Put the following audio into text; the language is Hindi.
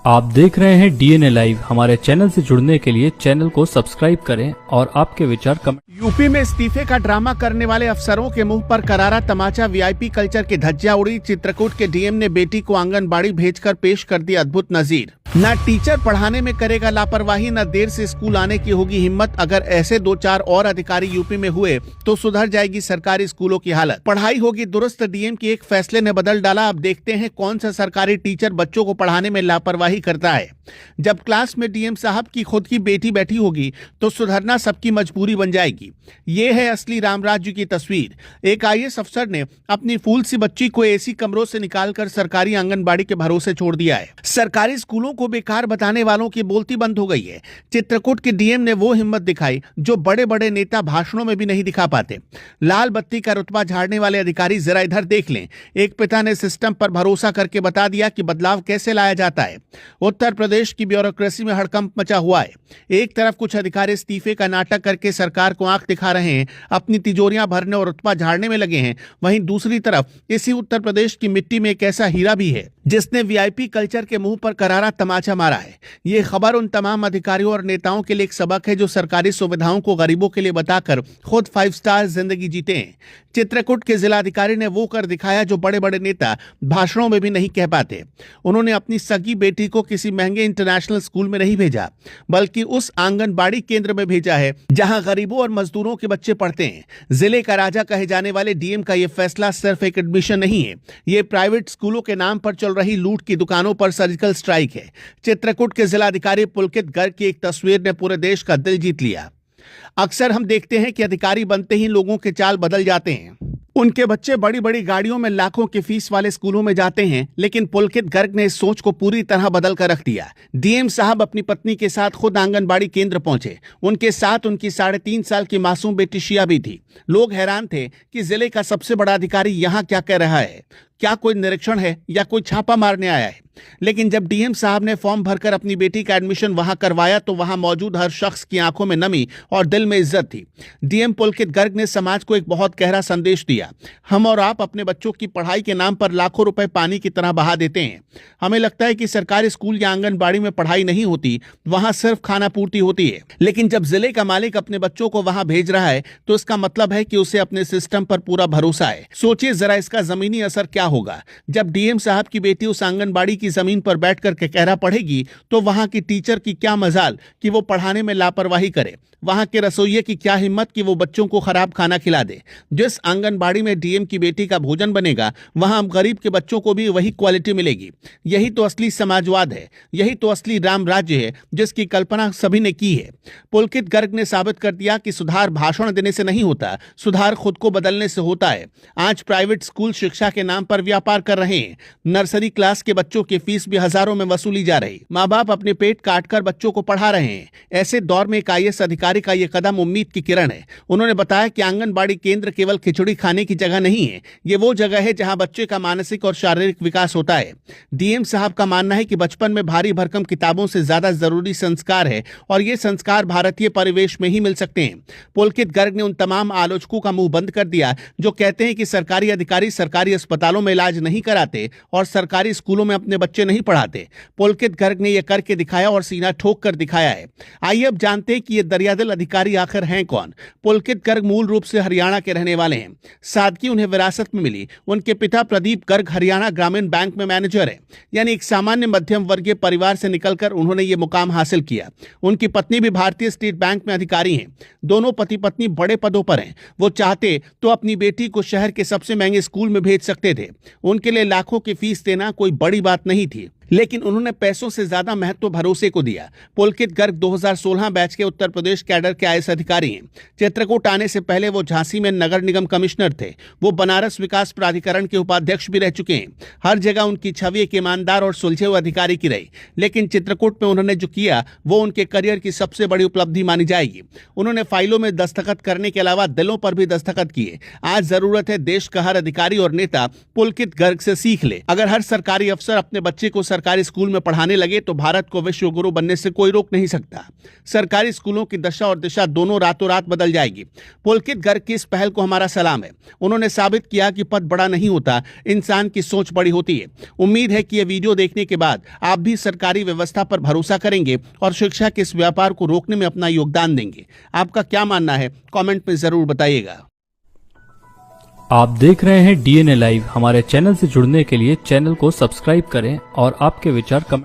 आप देख रहे हैं डीएनए लाइव। हमारे चैनल से जुड़ने के लिए चैनल को सब्सक्राइब करें और आपके विचार कमेंट। यूपी में इस्तीफे का ड्रामा करने वाले अफसरों के मुंह पर करारा तमाचा। वीआईपी कल्चर की धज्जियां उड़ी। चित्रकूट के डीएम ने बेटी को आंगनबाड़ी भेजकर पेश कर दी अद्भुत नजीर। न टीचर पढ़ाने में करेगा लापरवाही, न देर से स्कूल आने की होगी हिम्मत। अगर ऐसे 2-4 और अधिकारी यूपी में हुए तो सुधर जाएगी सरकारी स्कूलों की हालत। पढ़ाई होगी दुरुस्त। डीएम के एक फैसले ने बदल डाला। अब देखते हैं कौन सा सरकारी टीचर बच्चों को पढ़ाने में लापरवाही करता है। जब क्लास में डीएम साहब की खुद की बेटी बैठी होगी तो सुधरना सबकी मजबूरी बन जाएगी। ये है असली रामराज्य की तस्वीर। एक आईएएस अफसर ने अपनी फूल सी बच्ची को एसी कमरों से निकालकर सरकारी आंगनबाड़ी के भरोसे छोड़ दिया है। सरकारी स्कूलों को बेकार बताने वालों की बोलती बंद हो गई है। चित्रकूट के डीएम ने वो हिम्मत दिखाई जो बड़े बड़े नेता भाषणों में भी नहीं दिखा पाते। लाल बत्ती का रुतबा झाड़ने वाले अधिकारी जरा इधर देख लें। एक पिता ने सिस्टम पर भरोसा करके बता दिया कि बदलाव कैसे लाया जाता है। उत्तर प्रदेश की ब्यूरोक्रेसी में हड़कंप मचा हुआ है। एक तरफ कुछ अधिकारी इस्तीफे का नाटक करके सरकार को आंख दिखा रहे हैं, अपनी तिजोरियां भरने और रुतबा झाड़ने में लगे हैं। वहीं दूसरी तरफ इसी उत्तर प्रदेश की मिट्टी में एक ऐसा हीरा भी है जिसने वीआईपी कल्चर के मुंह पर करारा तमाचा मारा है। ये खबर उन तमाम अधिकारियों और नेताओं के लिए एक सबक है जो सरकारी सुविधाओं को गरीबों के लिए बताकर खुद 5 स्टार जिंदगी जीते हैं। चित्रकूट के जिलाधिकारी ने वो कर दिखाया जो बड़े बड़े नेता भाषणों में भी नहीं कह पाते। उन्होंने अपनी सगी बेटी को किसी महंगे इंटरनेशनल स्कूल में नहीं भेजा, बल्कि उस आंगनबाड़ी केंद्र में भेजा है जहां गरीबों और मजदूरों के बच्चे पढ़ते हैं। जिले का राजा कहे जाने वाले डीएम का यह फैसला सिर्फ एक एडमिशन नहीं है, ये प्राइवेट स्कूलों के नाम पर चल रही लूट की दुकानों पर सर्जिकल स्ट्राइक है। चित्रकूट के जिलाधिकारी पुलकित गर्ग की एक तस्वीर ने पूरे देश का दिल जीत लिया। अक्सर हम देखते हैं कि अधिकारी बनते ही लोगों के चाल बदल जाते हैं। उनके बच्चे बड़ी बड़ी गाड़ियों में लाखों की फीस वाले स्कूलों में जाते हैं, लेकिन पुलकित गर्ग ने इस सोच को पूरी तरह बदल कर रख दिया। डीएम साहब अपनी पत्नी के साथ खुद आंगनबाड़ी केंद्र पहुंचे। उनके साथ उनकी 3.5 साल की मासूम बेटी शिया भी थी। लोग हैरान थे कि जिले का सबसे बड़ा अधिकारी यहाँ क्या कह रहा है। क्या कोई निरीक्षण है या कोई छापा मारने आया है? लेकिन जब डीएम साहब ने फॉर्म भरकर अपनी बेटी का एडमिशन वहां करवाया तो वहां मौजूद हर शख्स की आंखों में नमी और दिल में इज्जत थी। डीएम पुलकित गर्ग ने समाज को एक बहुत गहरा संदेश दिया। हम और आप अपने बच्चों की पढ़ाई के नाम पर लाखों रुपए पानी की तरह बहा देते हैं। हमें लगता है कि सरकारी स्कूल या आंगनबाड़ी में पढ़ाई नहीं होती, वहां सिर्फ खाना पूर्ति होती है। लेकिन जब जिले का मालिक अपने बच्चों को वहां भेज रहा है तो इसका मतलब है कि उसे अपने सिस्टम पर पूरा भरोसा है। सोचिए जरा इसका जमीनी असर क्या होगा। जब डीएम साहब की बेटी उस आंगनबाड़ी की जमीन पर बैठकर कहरा पढ़ेगी तो वहां की टीचर की क्या मजाल कि वो पढ़ाने में लापरवाही करे। वहां के रसोइये की क्या हिम्मत कि वो बच्चों को खराब खाना खिला दे। जिस आंगनबाड़ी में डीएम की बेटी का भोजन बनेगा वहां गरीब के बच्चों को भी वही क्वालिटी मिलेगी। यही तो असली समाजवाद है, यही तो असली राम राज्य है जिसकी कल्पना सभी ने की है। पुलकित गर्ग ने साबित कर दिया कि सुधार भाषण देने से नहीं होता, सुधार खुद को बदलने से होता है। आज प्राइवेट स्कूल शिक्षा के नाम पर व्यापार कर रहे हैं। नर्सरी क्लास के बच्चों की फीस भी हजारों में वसूली जा रही। माँ बाप अपने पेट काटकर बच्चों को पढ़ा रहे हैं। ऐसे दौर में एक आईएएस अधिकारी का यह कदम उम्मीद की किरण है। उन्होंने बताया कि आंगनबाड़ी केंद्र केवल खिचड़ी खाने की जगह नहीं है, ये वो जगह है जहां बच्चे का मानसिक और शारीरिक विकास होता है। डीएम साहब का मानना है कि बचपन में भारी भरकम किताबों से ज्यादा जरूरी संस्कार है और ये संस्कार भारतीय परिवेश में ही मिल सकते हैं। पुलकित गर्ग ने उन तमाम आलोचकों का मुंह बंद कर दिया जो कहते हैं कि सरकारी अधिकारी सरकारी अस्पतालों में इलाज नहीं कराते और सरकारी स्कूलों में अपने बच्चे नहीं पढ़ाते। पुलकित गर्ग ने यह करके दिखाया और सीना ठोक कर दिखाया है। आइए अब जानते हैं कि ये दरियादिल अधिकारी आखिर हैं कौन। पुलकित गर्ग मूल रूप से हरियाणा के रहने वाले हैं। सादगी उन्हें विरासत में मिली। उनके पिता प्रदीप गर्ग हरियाणा ग्रामीण बैंक में मैनेजर है, यानी एक सामान्य मध्यम वर्गीय परिवार से निकलकर उन्होंने ये मुकाम हासिल किया। उनकी पत्नी भी भारतीय स्टेट बैंक में अधिकारी हैं। दोनों पति पत्नी बड़े पदों पर हैं। वो चाहते तो अपनी बेटी को शहर के सबसे महंगे स्कूल में भेज सकते थे। उनके लिए लाखों की फीस देना कोई बड़ी बात नहीं थी, लेकिन उन्होंने पैसों से ज्यादा महत्व भरोसे को दिया। पुलकित गर्ग 2016 बैच के उत्तर प्रदेश कैडर के आईएएस अधिकारी हैं। चित्रकूट आने से पहले वो झांसी में नगर निगम कमिश्नर थे। वो बनारस विकास प्राधिकरण के उपाध्यक्ष भी रह चुके हैं। हर जगह उनकी छवि एक ईमानदार और सुलझे हुए अधिकारी की रही। लेकिन चित्रकूट में उन्होंने जो किया वो उनके करियर की सबसे बड़ी उपलब्धि मानी जाएगी। उन्होंने फाइलों में दस्तखत करने के अलावा दिलों पर भी दस्तखत किए। आज जरूरत है देश का हर अधिकारी और नेता पुलकित गर्ग से सीख ले। अगर हर सरकारी अफसर अपने बच्चे को सरकारी स्कूल में पढ़ाने लगे तो भारत को विश्व गुरु बनने से कोई रोक नहीं सकता। सरकारी स्कूलों की दशा और दिशा दोनों रातों रात बदल जाएगी। पुलकित गर्ग की इस पहल को हमारा सलाम है। उन्होंने साबित किया कि पद बड़ा नहीं होता, इंसान की सोच बड़ी होती है। उम्मीद है कि यह वीडियो देखने के बाद आप भी सरकारी व्यवस्था पर भरोसा करेंगे और शिक्षा के इस व्यापार को रोकने में अपना योगदान देंगे। आपका क्या मानना है, कमेंट में जरूर बताइएगा। आप देख रहे हैं डीएनए लाइव। हमारे चैनल से जुड़ने के लिए चैनल को सब्सक्राइब करें और आपके विचार कमेंट